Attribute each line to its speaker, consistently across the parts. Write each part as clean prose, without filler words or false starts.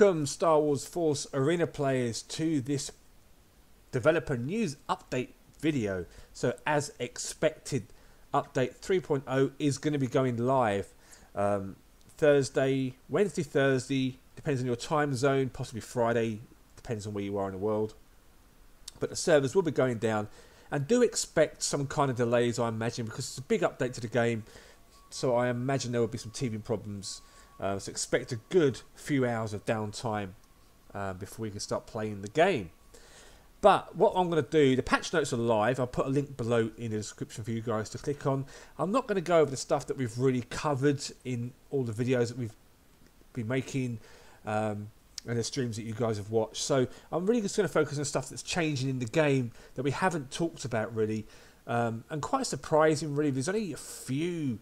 Speaker 1: Welcome Star Wars Force Arena players to this developer news update video. So as expected, update 3.0 is going to be going live Wednesday, Thursday, depends on your time zone, possibly Friday, depends on where you are in the world. But the servers will be going down, and do expect some kind of delays, I imagine, because it's a big update to the game. So I imagine there will be some teething problems. So expect a good few hours of downtime before we can start playing the game. But what I'm going to do, the patch notes are live. I'll put a link below in the description for you guys to click on. I'm not going to go over the stuff that we've really covered in all the videos that we've been making and the streams that you guys have watched. So I'm really just going to focus on stuff that's changing in the game that we haven't talked about really. And quite surprising really, there's only a few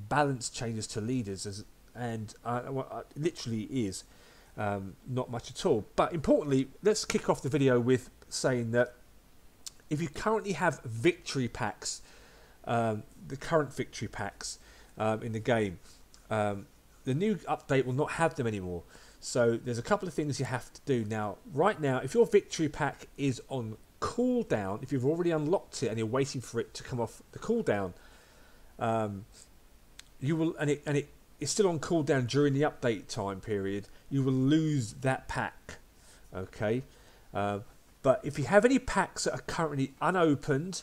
Speaker 1: balance changes to leaders, and literally is not much at all. But importantly, let's kick off the video with saying that if you currently have victory packs, the current victory packs in the game, the new update will not have them anymore. So there's a couple of things you have to do now. Right now, if your victory pack is on cooldown, if you've already unlocked it and you're waiting for it to come off the cooldown, you will, and it's still on cooldown during the update time period, you will lose that pack. Okay, but if you have any packs that are currently unopened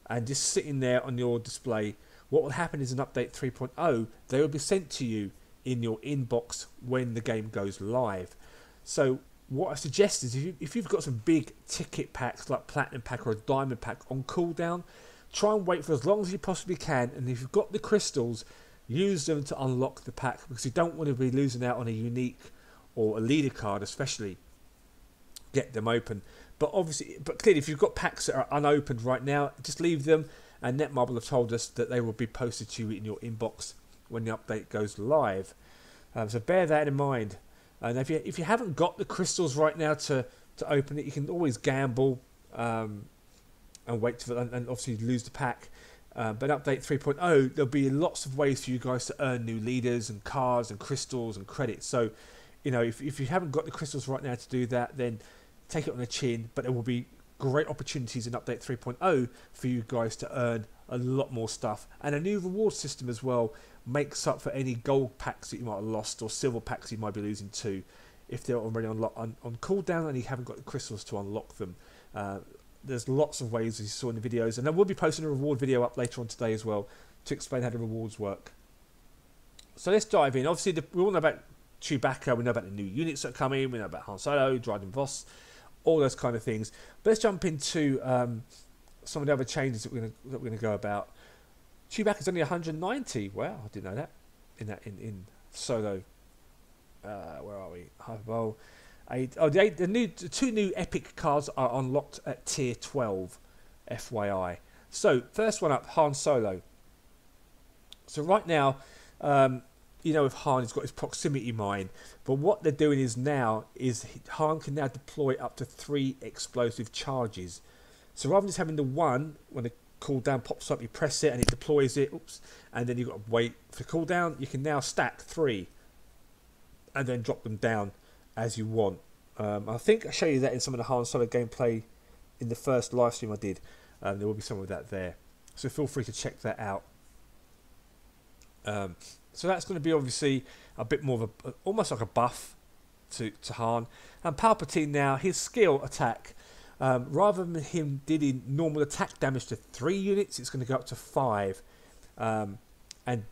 Speaker 1: and just sitting there on your display, what will happen is in update 3.0 they will be sent to you in your inbox when the game goes live. So what I suggest is if you've got some big ticket packs like Platinum Pack or a Diamond Pack on cooldown, try and wait for as long as you possibly can, and if you've got the crystals, use them to unlock the pack, because you don't want to be losing out on a unique or a leader card especially. Get them open. But clearly if you've got packs that are unopened right now, just leave them, and Netmarble have told us that they will be posted to you in your inbox when the update goes live. So bear that in mind. And if you haven't got the crystals right now to open it, you can always gamble and wait for and obviously lose the pack. But update 3.0, there'll be lots of ways for you guys to earn new leaders and cards and crystals and credits. So, you know, if you haven't got the crystals right now to do that, then take it on the chin. But there will be great opportunities in update 3.0 for you guys to earn a lot more stuff. And a new reward system as well makes up for any gold packs that you might have lost or silver packs you might be losing to, if they're already on cooldown and you haven't got the crystals to unlock them. There's lots of ways, as you saw in the videos, and I will be posting a reward video up later on today as well to explain how the rewards work. So let's dive in. Obviously, we all know about Chewbacca, we know about the new units that are coming, we know about Han Solo, Dryden Voss, all those kind of things. But let's jump into some of the other changes that we're going to go about. Chewbacca's only 190. Wow, I didn't know that. In Solo, where are we? Well. The two new epic cards are unlocked at tier 12, FYI. So first one up, Han Solo. So right now, you know, with Han, he's got his proximity mine, but what they're doing is Han can now deploy up to 3 explosive charges. So rather than just having the one, when the cooldown pops up, you press it and it deploys it, and then you've got to wait for cooldown. You can now stack 3 and then drop them down as you want. I think I showed you that in some of the Han Solo gameplay in the first live stream I did. There will be some of that there, so feel free to check that out. So that's going to be obviously a bit more of almost like a buff to Han. And Palpatine now, his skill attack, rather than him dealing normal attack damage to 3 units, it's going to go up to 5. And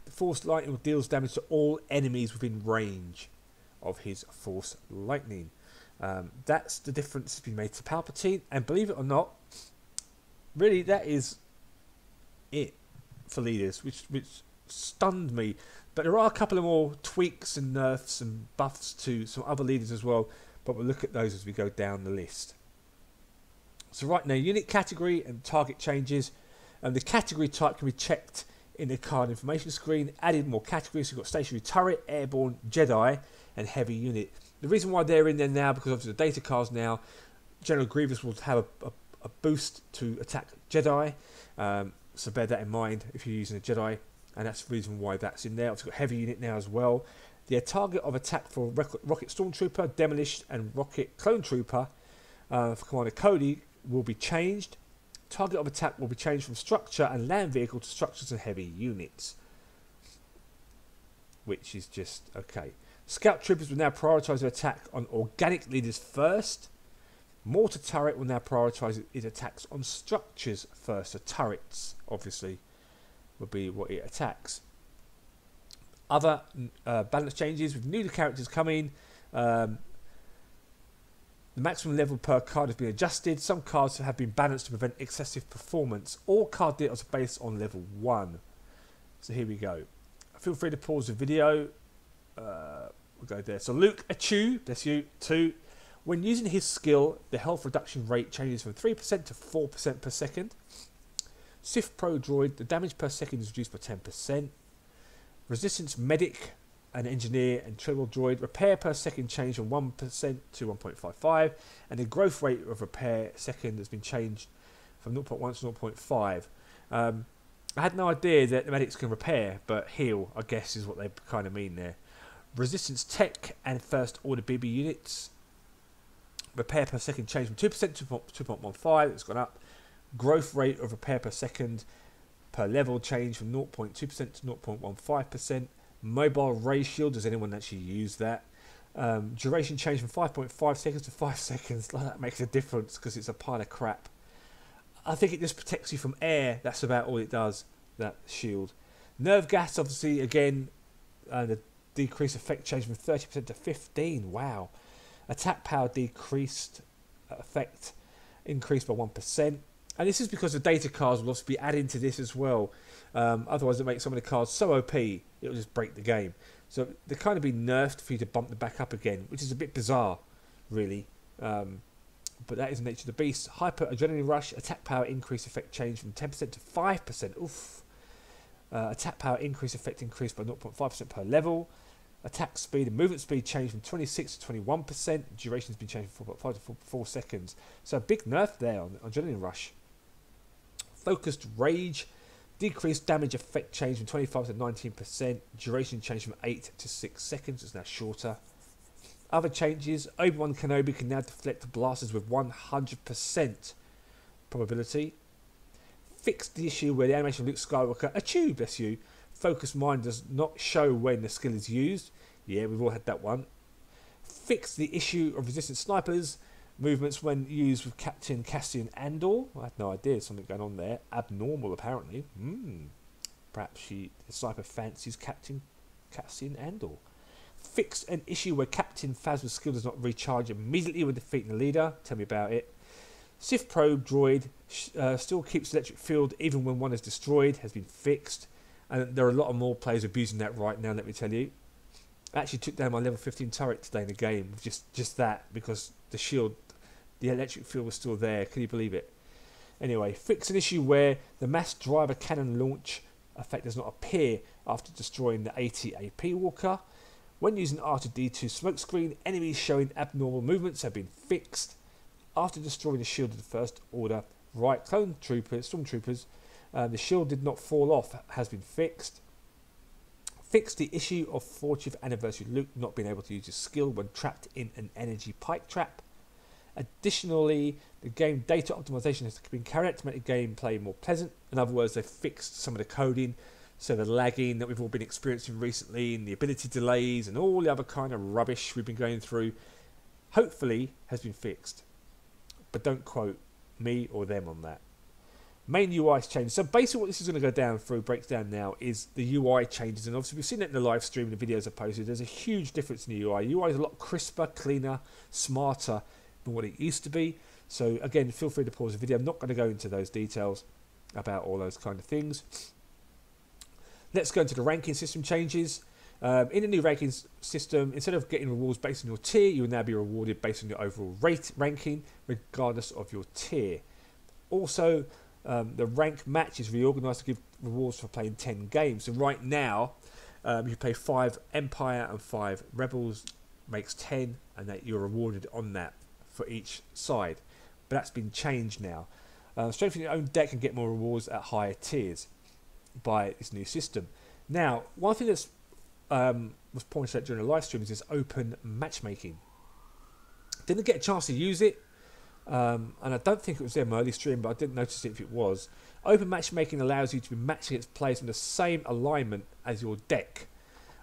Speaker 1: Force Lightning deals damage to all enemies within range of his Force Lightning. That's the difference that's been made to Palpatine, and believe it or not, really that is it for leaders, which stunned me. But there are a couple of more tweaks and nerfs and buffs to some other leaders as well, but we'll look at those as we go down the list. So right now, unit category and target changes, and the category type can be checked in the card information screen. Added more categories. We've got stationary turret, airborne, Jedi, and heavy unit. The reason why they're in there now, because obviously the data cards now, General Grievous will have a boost to attack Jedi, so bear that in mind if you're using a Jedi, and that's the reason why that's in there. It's got heavy unit now as well, The target of attack for Rocket Stormtrooper, Demolish and Rocket Clone Trooper for Commander Cody will be changed. Target of attack will be changed from structure and land vehicle to structures and heavy units. Which is just okay. Scout Troopers will now prioritise their attack on organic leaders first. Mortar Turret will now prioritise its attacks on structures first. So turrets, obviously, will be what it attacks. Other balance changes with new characters coming. The maximum level per card has been adjusted. Some cards have been balanced to prevent excessive performance. All card deals are based on level 1. So here we go. Feel free to pause the video. We'll go there. So Luke Achu, bless you, 2. When using his skill, the health reduction rate changes from 3% to 4% per second. Sith Pro Droid, the damage per second is reduced by 10%. Resistance Medic, an engineer and travel droid, repair per second changed from 1% to 1.55, and the growth rate of repair second has been changed from 0.1 to 0.5. I had no idea that the medics can repair, but heal, I guess, is what they kind of mean there. Resistance Tech and First Order BB units, repair per second changed from 2% to 2.15, it's gone up. Growth rate of repair per second per level changed from 0.2% to 0.15%. Mobile ray shield, does anyone actually use that? Duration changed from 5.5 seconds to 5 seconds. Like, that makes a difference because it's a pile of crap. I think it just protects you from air. That's about all it does, that shield. Nerve gas, obviously, again, the decrease effect changed from 30% to 15%. Wow. Attack power decreased, effect increased by 1%. And this is because the data cards will also be added to this as well. Otherwise, it makes some of the cards so OP, it will just break the game. So they're kind of being nerfed for you to bump them back up again, which is a bit bizarre, really. But that is the nature of the beast. Hyper Adrenaline Rush, attack power increase effect changed from 10% to 5%. Oof. Attack power increase effect increased by 0.5% per level. Attack speed and movement speed changed from 26 to 21%. Duration has been changed from 4.5 to 4 seconds. So a big nerf there on Adrenaline Rush. Focused Rage, decreased damage effect changed from 25 to 19%. Duration changed from 8 to 6 seconds. It's now shorter. Other changes, Obi-Wan Kenobi can now deflect blasters with 100% probability. Fixed the issue where the animation of Luke Skywalker, achoo, bless you, focus mind does not show when the skill is used. Yeah, we've all had that one. Fixed the issue of resistant snipers movements when used with Captain Cassian Andor. I had no idea, something going on there. Abnormal, apparently. Perhaps the sniper fancies Captain Cassian Andor. Fixed an issue where Captain Phasma's skill does not recharge immediately when defeating the leader. Tell me about it. Sith Probe Droid still keeps electric field even when one is destroyed. Has been fixed. And there are a lot of more players abusing that right now, let me tell you. I actually took down my level 15 turret today in the game. Just that, because the shield, the electric field was still there. Can you believe it? Anyway, fix an issue where the mass driver cannon launch effect does not appear after destroying the 80 AP Walker. When using R2-D2 smokescreen, enemies showing abnormal movements have been fixed. After destroying the shield of the First Order right clone troopers, stormtroopers, the shield did not fall off, has been fixed. Fixed the issue of 40th anniversary Luke not being able to use his skill when trapped in an energy pike trap. Additionally, the game data optimization has been carried out to make the gameplay more pleasant. In other words, they fixed some of the coding, so the lagging that we've all been experiencing recently, and the ability delays, and all the other kind of rubbish we've been going through, hopefully has been fixed. But don't quote me or them on that. Main UI changes. So basically what this is going to go down through, breaks down now, is the UI changes. And obviously we've seen it in the live stream, the videos I posted. There's a huge difference in the UI. UI is a lot crisper, cleaner, smarter than what it used to be. So again, feel free to pause the video. I'm not going to go into those details about all those kind of things. Let's go into the ranking system changes. In the new ranking system, instead of getting rewards based on your tier, you will now be rewarded based on your overall ranking, regardless of your tier. Also, the rank match is reorganised to give rewards for playing 10 games. So right now, you play 5 Empire and 5 Rebels, makes 10, and that you're rewarded on that for each side. But that's been changed now. Strengthening your own deck and get more rewards at higher tiers by this new system. Now, one thing that's was pointed out during the live stream is this open matchmaking. Didn't get a chance to use it, and I don't think it was there in my early stream, but I didn't notice it if it was. Open matchmaking allows you to be matched against players in the same alignment as your deck.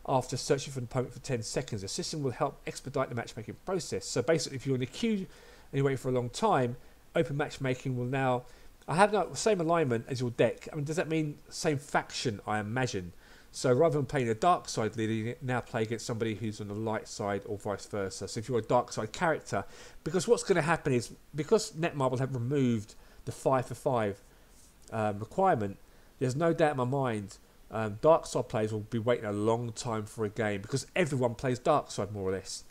Speaker 1: After searching for an opponent for 10 seconds, the system will help expedite the matchmaking process. So basically, if you're in a queue and you're waiting for a long time, open matchmaking will now... I have the same alignment as your deck. I mean, does that mean same faction, I imagine? So rather than playing a dark side leader, you now play against somebody who's on the light side or vice versa. So if you're a dark side character, because what's going to happen is, because Netmarble have removed the 5 for 5 requirement, there's no doubt in my mind dark side players will be waiting a long time for a game, because everyone plays dark side more or less.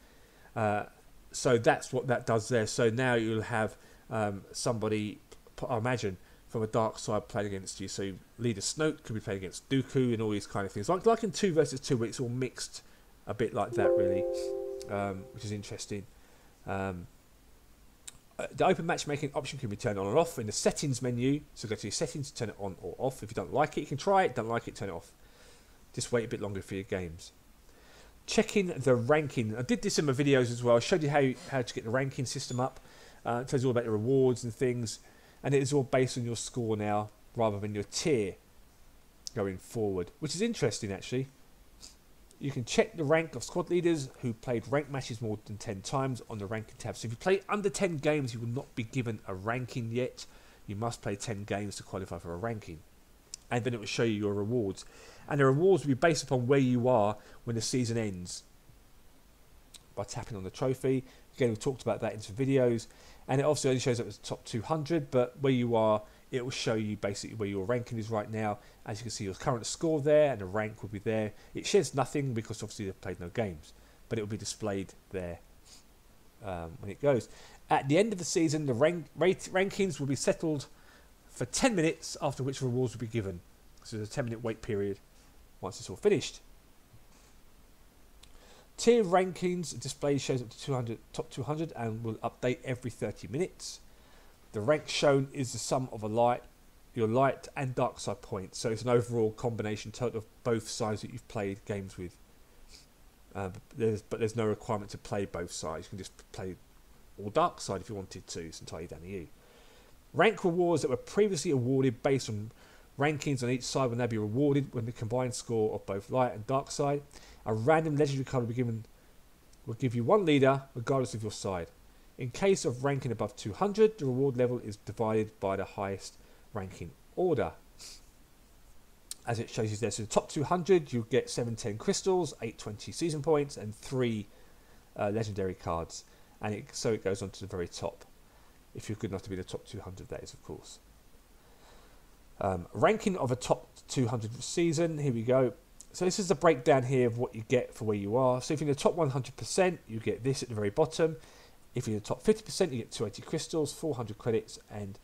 Speaker 1: So that's what that does there. So now you'll have somebody, I imagine, from a dark side playing against you. So Leader Snoke could be playing against Dooku and all these kind of things. Like in 2 versus 2, where it's all mixed a bit like that, really, which is interesting. The open matchmaking option can be turned on and off in the settings menu. So go to your settings, turn it on or off. If you don't like it, you can try it. Don't like it, turn it off. Just wait a bit longer for your games. Checking the ranking. I did this in my videos as well. I showed you how to get the ranking system up. It tells you all about the rewards and things. And it is all based on your score now, rather than your tier going forward, which is interesting actually. You can check the rank of squad leaders who played ranked matches more than 10 times on the ranking tab. So if you play under 10 games, you will not be given a ranking yet. You must play 10 games to qualify for a ranking. And then it will show you your rewards. And the rewards will be based upon where you are when the season ends. By tapping on the trophy. Again, we've talked about that in some videos. And it obviously only shows up as the top 200, but where you are, it will show you basically where your ranking is right now. As you can see, your current score there, and the rank will be there. It shares nothing because obviously they've played no games, but it will be displayed there when it goes. At the end of the season, the rankings will be settled for 10 minutes, after which rewards will be given. So there's a 10-minute wait period once it's all finished. Tier rankings display shows up to top 200 and will update every 30 minutes. The rank shown is the sum of your light and dark side points. So it's an overall combination total of both sides that you've played games with. But there's no requirement to play both sides. You can just play all dark side if you wanted to. It's entirely down to you. Rank rewards that were previously awarded based on rankings on each side will now be rewarded when the combined score of both light and dark side. A random legendary card will give you one leader regardless of your side. In case of ranking above 200, the reward level is divided by the highest ranking order. As it shows you there, so the top 200, you get 710 crystals, 820 season points, and 3 legendary cards. And so it goes on to the very top. If you're good enough to be the top 200, that is, of course. Ranking of a top 200 season, here we go. So this is the breakdown here of what you get for where you are. So if you're in the top 100%, you get this at the very bottom. If you're in the top 50%, you get 280 crystals, 400 credits, and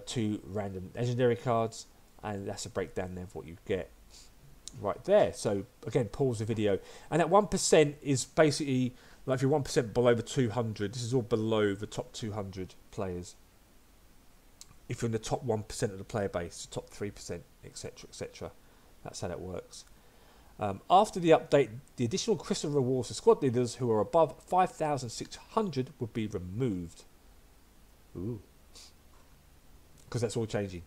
Speaker 1: 2 random legendary cards. And that's a breakdown there of what you get right there. So again, pause the video. And that 1% is basically, like if you're 1% below the 200, this is all below the top 200 players. If you're in the top 1% of the player base, top 3%, etc., etc. That's how that works. After the update, the additional crystal rewards for squad leaders who are above 5,600 would be removed. Ooh. Because that's all changing.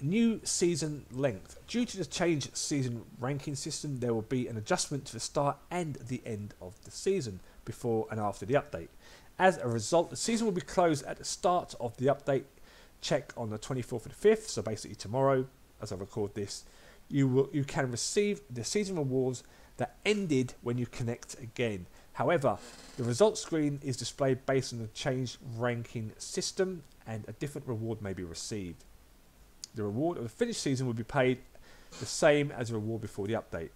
Speaker 1: New season length. Due to the changed season ranking system, there will be an adjustment to the start and the end of the season before and after the update. As a result, the season will be closed at the start of the update. Check on the 24th of the 5th, so basically tomorrow, as I record this. You can receive the season rewards that ended when you connect again. However, the results screen is displayed based on the changed ranking system, and a different reward may be received. The reward of the finished season will be paid the same as the reward before the update.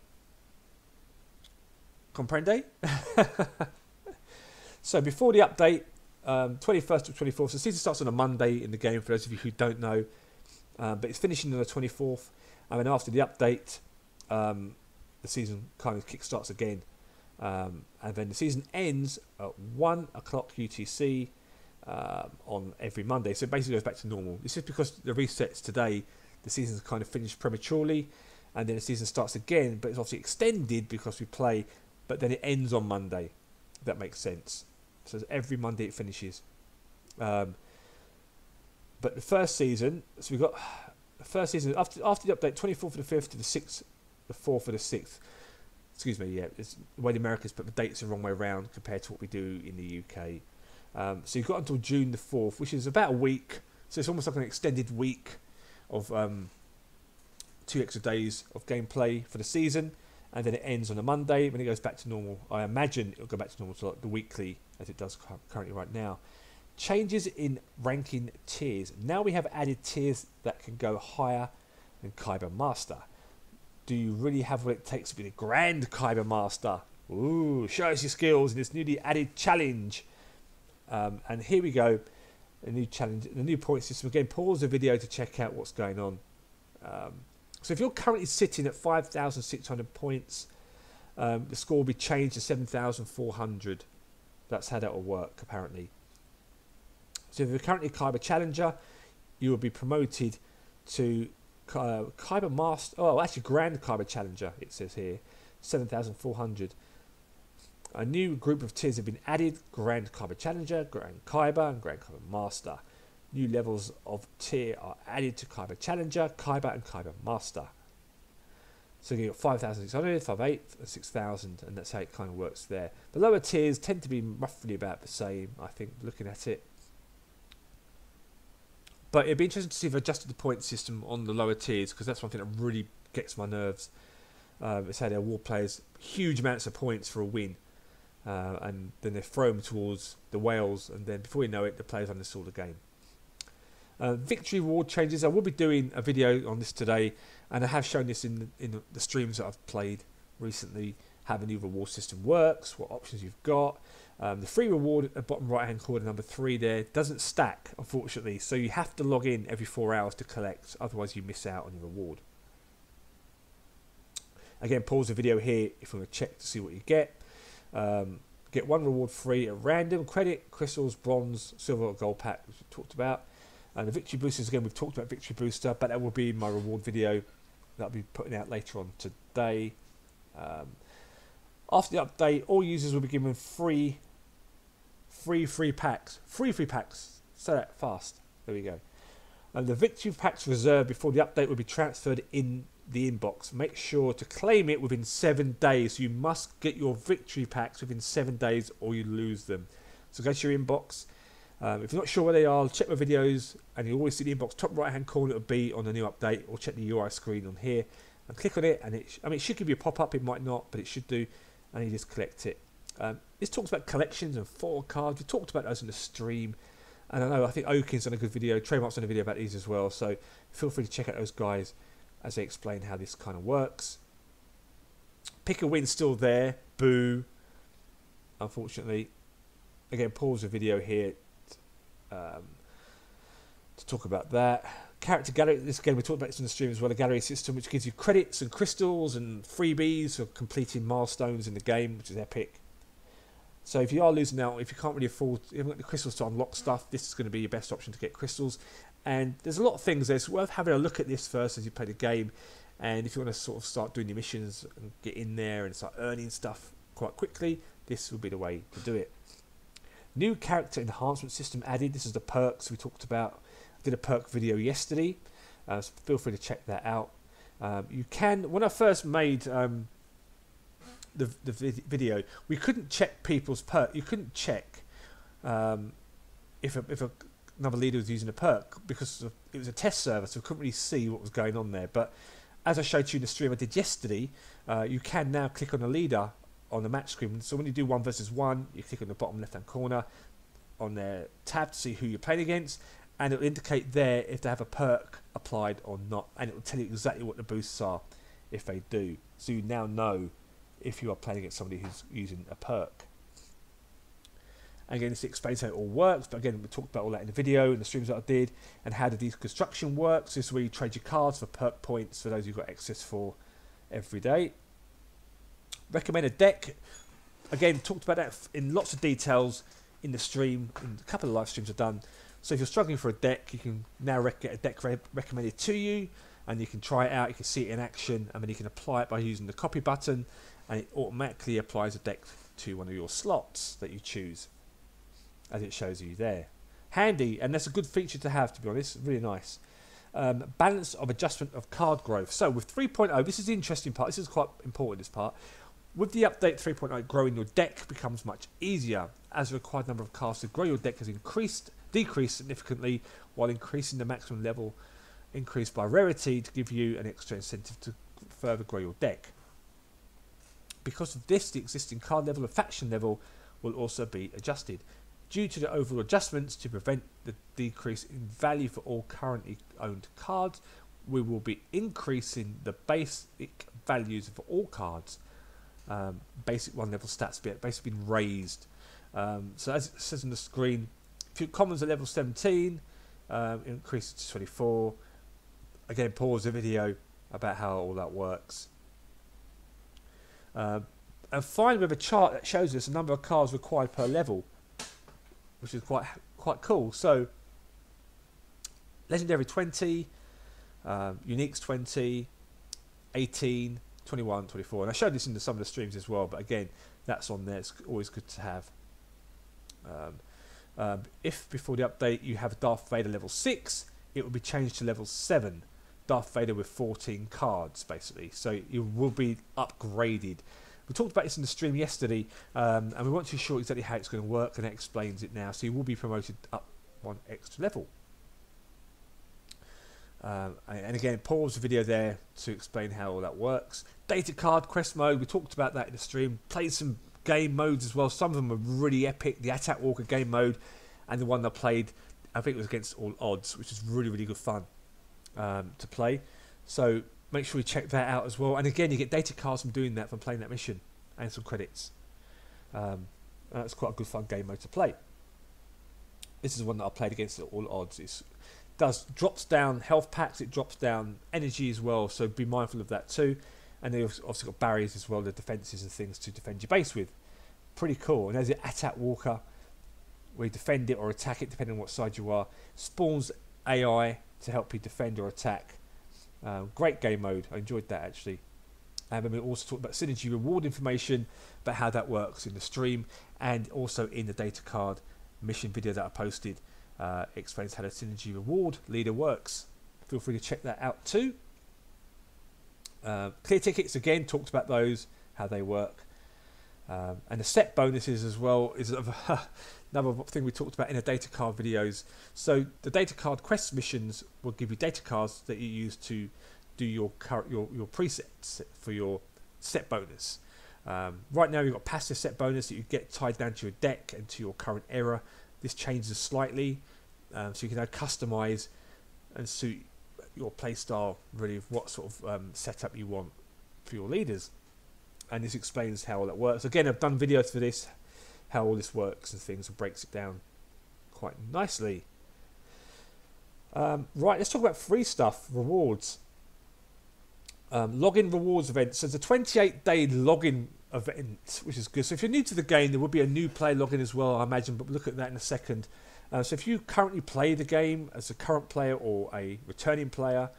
Speaker 1: Comprende? So before the update, 21st to 24th, so the season starts on a Monday in the game for those of you who don't know, but it's finishing on the 24th. And then after the update, the season kind of kickstarts again. And then the season ends at 1 o'clock UTC on every Monday. So it basically goes back to normal. This is because the resets today, the season's kind of finished prematurely. and then the season starts again, but it's obviously extended because we play, but then it ends on Monday. If that makes sense. So every Monday it finishes. But the first season, so we've got the first season after the update, 24th of the 5th to the 6th, the 4th of the 6th. Excuse me, yeah, it's the way the Americans put the dates the wrong way around compared to what we do in the UK. So you've got until June the 4th, which is about a week. So it's almost like an extended week of 2 extra days of gameplay for the season, and then it ends on a Monday when it goes back to normal. I imagine it'll go back to normal to like the weekly as it does currently right now. Changes in ranking tiers. Now we have added tiers that can go higher than Kaiba Master. Do you really have what it takes to be the Grand Kaiba Master? Ooh, show us your skills in this newly added challenge. And here we go. A new challenge, the new point system. Again, pause the video to check out what's going on. So if you're currently sitting at 5,600 points, the score will be changed to 7,400. That's how that will work, apparently. So if you're currently Kaiba Challenger, you will be promoted to Kaiba Master. Oh, actually, Grand Kaiba Challenger, it says here. 7,400. A new group of tiers have been added: Grand Kaiba Challenger, Grand Kaiba, and Grand Kaiba Master. New levels of tier are added to Kaiba Challenger, Kaiba, and Kaiba Master. So you've got 5,600, 5,800, and 6,000, and that's how it kind of works there. The lower tiers tend to be roughly about the same, I think, looking at it. But it'd be interesting to see if they've adjusted the point system on the lower tiers, because that's one thing that really gets my nerves. It's how they award players huge amounts of points for a win. And then they throw them towards the whales, and then before you know it, the players uninstall the game. Victory reward changes. I will be doing a video on this today, and I have shown this in the streams that I've played recently, how the new reward system works, what options you've got. The free reward at the bottom right hand corner, number 3 there, doesn't stack, unfortunately, so you have to log in every 4 hours to collect, otherwise you miss out on your reward. Again, pause the video here if you want to check to see what you get. Get 1 reward free at random: credit, crystals, bronze, silver, or gold pack, which we talked about. And the victory boosters, again, we've talked about victory booster, but that will be my reward video that I'll be putting out later on today. After the update, all users will be given free packs. Free packs. Say that fast. There we go. And the victory packs reserved before the update will be transferred in the inbox. Make sure to claim it within 7 days. You must get your victory packs within 7 days or you lose them. So go to your inbox. If you're not sure where they are, check my videos, and you'll always see the inbox top right hand corner. It'll be on the new update, or check the UI screen on here and click on it, and it should give you a pop-up. It might not, but it should do, and you just collect it. This talks about collections and photo cards. We talked about those in the stream, and I think Oaken's done a good video, Trademark's done a video about these as well, so feel free to check out those guys as they explain how this kind of works. Pick a win's still there. Boo. Unfortunately. Again, pause the video here to talk about that. Character gallery. This again, we talked about this in the stream as well. A gallery system which gives you credits and crystals and freebies for completing milestones in the game, which is epic. So if you are losing out, if you can't really afford, you haven't got the crystals to unlock stuff, this is going to be your best option to get crystals. And there's a lot of things there. It's worth having a look at this first as you play the game. And if you want to sort of start doing your missions and get in there and start earning stuff quite quickly, this will be the way to do it. New character enhancement system added. This is the perks we talked about. I did a perk video yesterday, so feel free to check that out. You can, when I first made the video, we couldn't check people's perk. You couldn't check if another leader was using a perk because it was a test server, so we couldn't really see what was going on there. But as I showed you in the stream I did yesterday, you can now click on the leader on the match screen. So when you do 1 versus 1, you click on the bottom left hand corner on their tab to see who you're playing against, and it will indicate there if they have a perk applied or not, and it will tell you exactly what the boosts are if they do. So you now know if you are playing against somebody who's using a perk. Again, this explains how it all works, but again, we talked about all that in the video and the streams that I did, and how the deconstruction works. This is where you trade your cards for perk points for those who've got access for every day. Recommend a deck. Again, talked about that in lots of details in the stream, in a couple of live streams I've done. So if you're struggling for a deck, you can now get a deck recommended to you. and you can try it out. You can see it in action, and then you can apply it by using the copy button, and it automatically applies a deck to one of your slots that you choose, as it shows you there. Handy, and that's a good feature to have, to be honest. Really nice. Balance of adjustment of card growth. So with 3.0, this is the interesting part. This is quite important, this part. With the update 3.0, growing your deck becomes much easier, as the required number of cards to grow your deck has decreased significantly, while increasing the maximum level increased by rarity to give you an extra incentive to further grow your deck. Because of this, the existing card level and faction level will also be adjusted. Due to the overall adjustments to prevent the decrease in value for all currently owned cards, we will be increasing the basic values for all cards. Basic 1 level stats basically been raised. So as it says on the screen, if your commons are level 17, increase it to 24. Again, pause the video about how all that works. And finally, we have a chart that shows us the number of cards required per level, which is quite cool. So, Legendary 20, Uniques 20, 18, 21, 24. And I showed this in some of the streams as well, but again, that's on there. It's always good to have. If before the update you have Darth Vader level 6, it will be changed to level 7. Darth Vader with 14 cards, basically. So you will be upgraded. We talked about this in the stream yesterday, and we weren't too sure exactly how it's going to work, and it explains it now. So you will be promoted up 1 extra level. And again, pause the video there to explain how all that works. Data card quest mode, we talked about that in the stream. Played some game modes as well. Some of them are really epic. The Attack Walker game mode, and the one I played, I think it was against all odds, which is really, really good fun to play. So make sure you check that out as well. And again, you get data cards from doing that, from playing that mission, and some credits. That's quite a good fun game mode to play. This is one that I played against all odds. It drops down health packs, it drops down energy as well, so be mindful of that too. And they've also got barriers as well, the defences and things to defend your base with. Pretty cool. And there's the Attack Walker, where you defend it or attack it depending on what side you are. Spawns AI to help you defend or attack. Great game mode. I enjoyed that actually. And then we also talked about synergy reward information, about how that works in the stream, and also in the data card mission video that I posted. Explains how the synergy reward leader works. Feel free to check that out too. Clear tickets, again, talked about those, how they work. And the set bonuses as well is another thing we talked about in the data card videos. So the data card quest missions will give you data cards that you use to do your presets for your set bonus. Right now you've got passive set bonus that you get tied down to your deck and to your current era. This changes slightly, so you can now customize and suit your playstyle, really, of what sort of setup you want for your leaders. And this explains how all that works. Again, I've done videos for this, how all this works and things, and breaks it down quite nicely. Right, let's talk about free stuff, rewards. Login rewards event. So it's a 28-day login event, which is good. So if you're new to the game, there will be a new player login as well, I imagine, but we'll look at that in a second. So if you currently play the game as a current player or a returning player,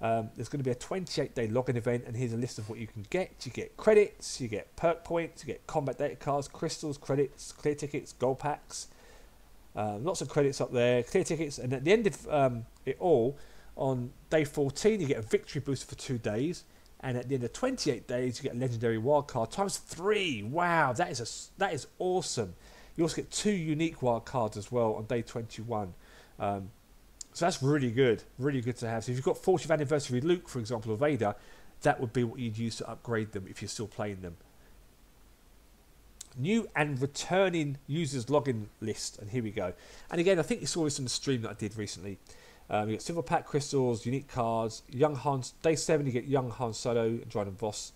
Speaker 1: there's going to be a 28-day login event, and here's a list of what you can get. You get credits, you get perk points, you get combat data cards, crystals, credits, clear tickets, gold packs. Lots of credits up there, clear tickets, and at the end of it all, on day 14 you get a victory booster for 2 days, and at the end of 28 days you get a legendary wildcard times 3. Wow, that is awesome. You also get 2 unique wildcards as well on day 21. So that's really good to have. So if you've got 40th anniversary Luke, for example, or Vader, that would be what you'd use to upgrade them if you're still playing them. New and returning users login list, and here we go. And again, I think you saw this in the stream that I did recently. You get silver pack crystals, unique cards, young Han. Day 7 you get young Han Solo and Dryden Voss.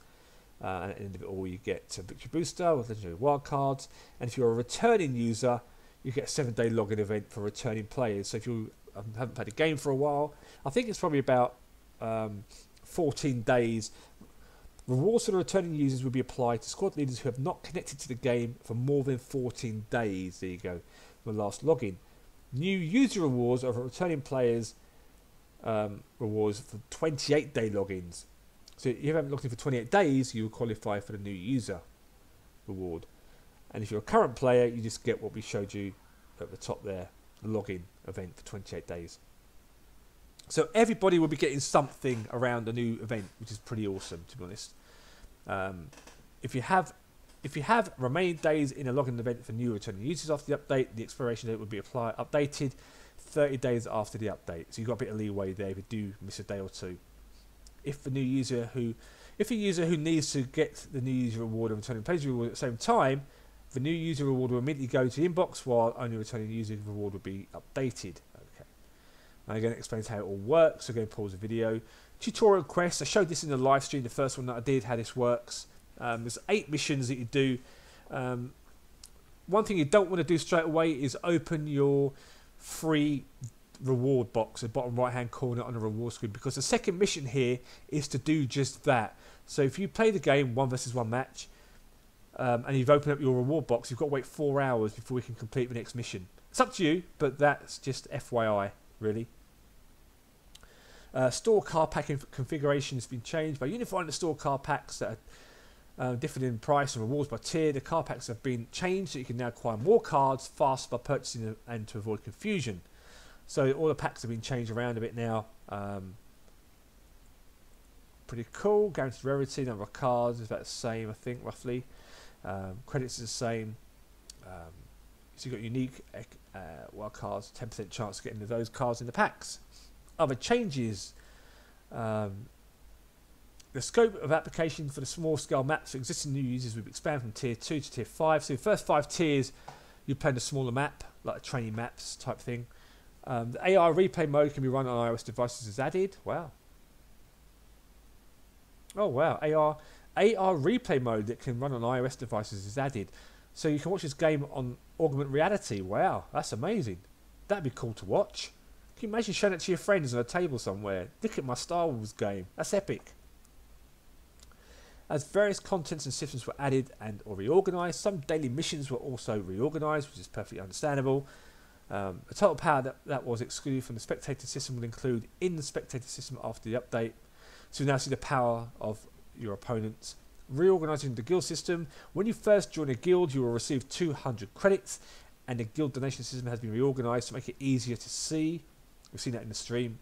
Speaker 1: And at the end of it all you get a victory booster with legendary wild cards. And if you're a returning user, you get a 7-day login event for returning players. So if you haven't played a game for a while, I think it's probably about 14 days. Rewards for the returning users will be applied to squad leaders who have not connected to the game for more than 14 days. There you go, the last login. New user rewards are for returning players rewards for 28-day logins. So if you haven't logged in for 28 days, you will qualify for the new user reward. And if you're a current player, you just get what we showed you at the top there, the login event for 28 days. So everybody will be getting something around the new event, which is pretty awesome, to be honest. If you have remaining days in a login event for new returning users after the update, the expiration date will be updated 30 days after the update. So you've got a bit of leeway there if you do miss a day or two. If a user who needs to get the new user reward and returning players reward at the same time, the new user reward will immediately go to the inbox, while only returning user reward will be updated. Okay. And again, it explains how it all works. So go and pause the video. Tutorial quests. I showed this in the live stream, the first one that I did, how this works. There's 8 missions that you do. One thing you don't want to do straight away is open your free reward box at the bottom right hand corner on the reward screen, because the second mission here is to do just that. So if you play the game 1 versus 1 match and you've opened up your reward box, you've got to wait 4 hours before we can complete the next mission. It's up to you, but that's just FYI, really. Store car packing configuration has been changed by unifying the store car packs that are different in price and rewards by tier. The car packs have been changed so you can now acquire more cards faster by purchasing them and to avoid confusion. So all the packs have been changed around a bit now. Pretty cool. Guaranteed rarity, number of cards is about the same, I think, roughly. Credits is the same. So you've got unique wild cards, 10% chance of getting those cards in the packs. Other changes. The scope of application for the small scale maps for existing new users will be expanded from tier 2 to tier 5. So the first 5 tiers, you play the smaller map, like a training maps type thing. The AR replay mode can be run on iOS devices as added. Wow. Oh wow, AR replay mode that can run on iOS devices is added. So you can watch this game on augmented reality. Wow, that's amazing. That'd be cool to watch. Can you imagine showing it to your friends on a table somewhere? Look at my Star Wars game. That's epic. As various contents and systems were added and or reorganised, some daily missions were also reorganised, which is perfectly understandable. The total power that was excluded from the spectator system will include in the spectator system after the update. So you now see the power of your opponents. Reorganising the guild system. When you first join a guild, you will receive 200 credits, and the guild donation system has been reorganised to make it easier to see. We've seen that in the stream.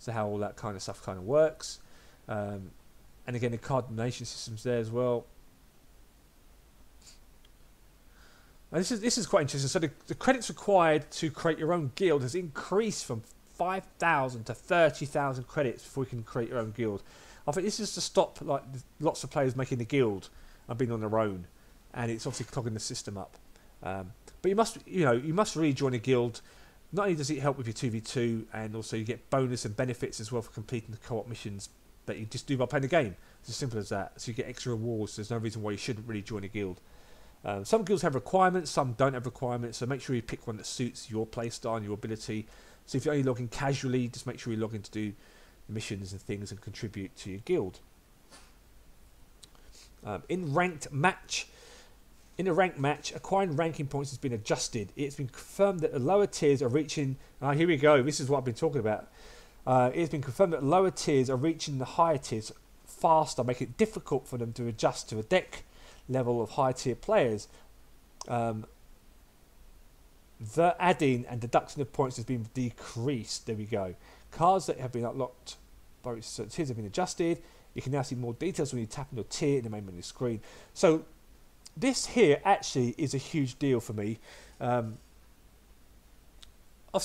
Speaker 1: So how all that kind of stuff kind of works. And again, the card donation system's there as well. And this is quite interesting. So the credits required to create your own guild has increased from 5,000 to 30,000 credits before you can create your own guild. I think this is to stop like lots of players making a guild and being on their own, and it's obviously clogging the system up. But you must really join a guild. Not only does it help with your 2v2, and also you get bonus and benefits as well for completing the co-op missions that you just do by playing the game. It's as simple as that. So you get extra rewards. There's no reason why you shouldn't really join a guild. Some guilds have requirements, some don't have requirements, so make sure you pick one that suits your playstyle and your ability. So if you're only logging casually, just make sure you log in to do the missions and things and contribute to your guild. In a ranked match, acquiring ranking points has been adjusted. It's been confirmed that the lower tiers are reaching... here we go, this is what I've been talking about. It's been confirmed that lower tiers are reaching the higher tiers faster, making it difficult for them to adjust to a deck level of high tier players. The adding and deduction of points has been decreased. There we go. Cards that have been unlocked by certain tiers have been adjusted. You can now see more details when you tap on your tier in the main menu screen. So this here actually is a huge deal for me. Obviously,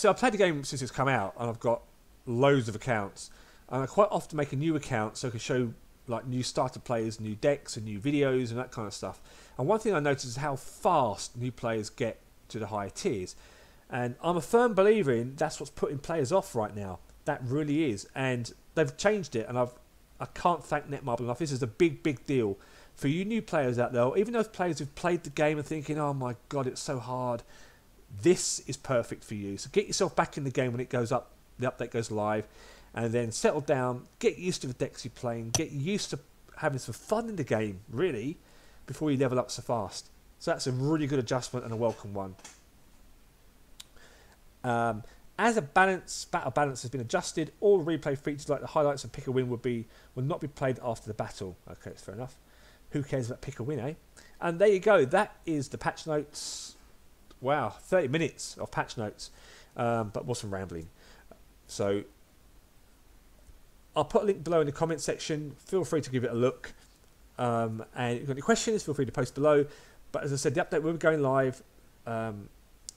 Speaker 1: I've played the game since it's come out, and I've got loads of accounts. And I quite often make a new account so I can show like new starter players, new decks, and new videos and that kind of stuff. And one thing I noticed is how fast new players get to the higher tiers. And I'm a firm believer in that's what's putting players off right now. That really is. And they've changed it, and I can't thank Netmarble enough. This is a big, big deal for you new players out there, or even those players who've played the game and thinking, oh my god, it's so hard. This is perfect for you. So get yourself back in the game when it goes up, the update goes live, and then settle down, get used to the decks you're playing, get used to having some fun in the game, really, before you level up so fast. So that's a really good adjustment and a welcome one. As a battle balance has been adjusted, all replay features like the highlights and pick a win will not be played after the battle. Okay, that's fair enough. Who cares about pick a win, eh? And there you go. That is the patch notes. Wow, 30 minutes of patch notes, but more some rambling. So I'll put a link below in the comment section. Feel free to give it a look. And if you've got any questions, feel free to post below. But as I said, the update will be going live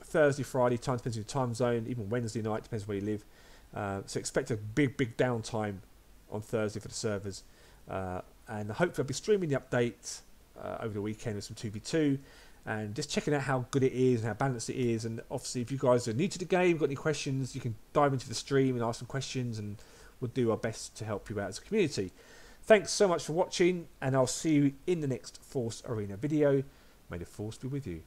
Speaker 1: Thursday, Friday, time depends on your time zone, even Wednesday night, depends where you live. So expect a big downtime on Thursday for the servers. And hopefully I'll be streaming the update over the weekend with some 2v2 and just checking out how good it is and how balanced it is. And obviously if you guys are new to the game, got any questions, you can dive into the stream and ask some questions, and we'll do our best to help you out as a community. Thanks so much for watching, and I'll see you in the next Force Arena video. May the Force be with you.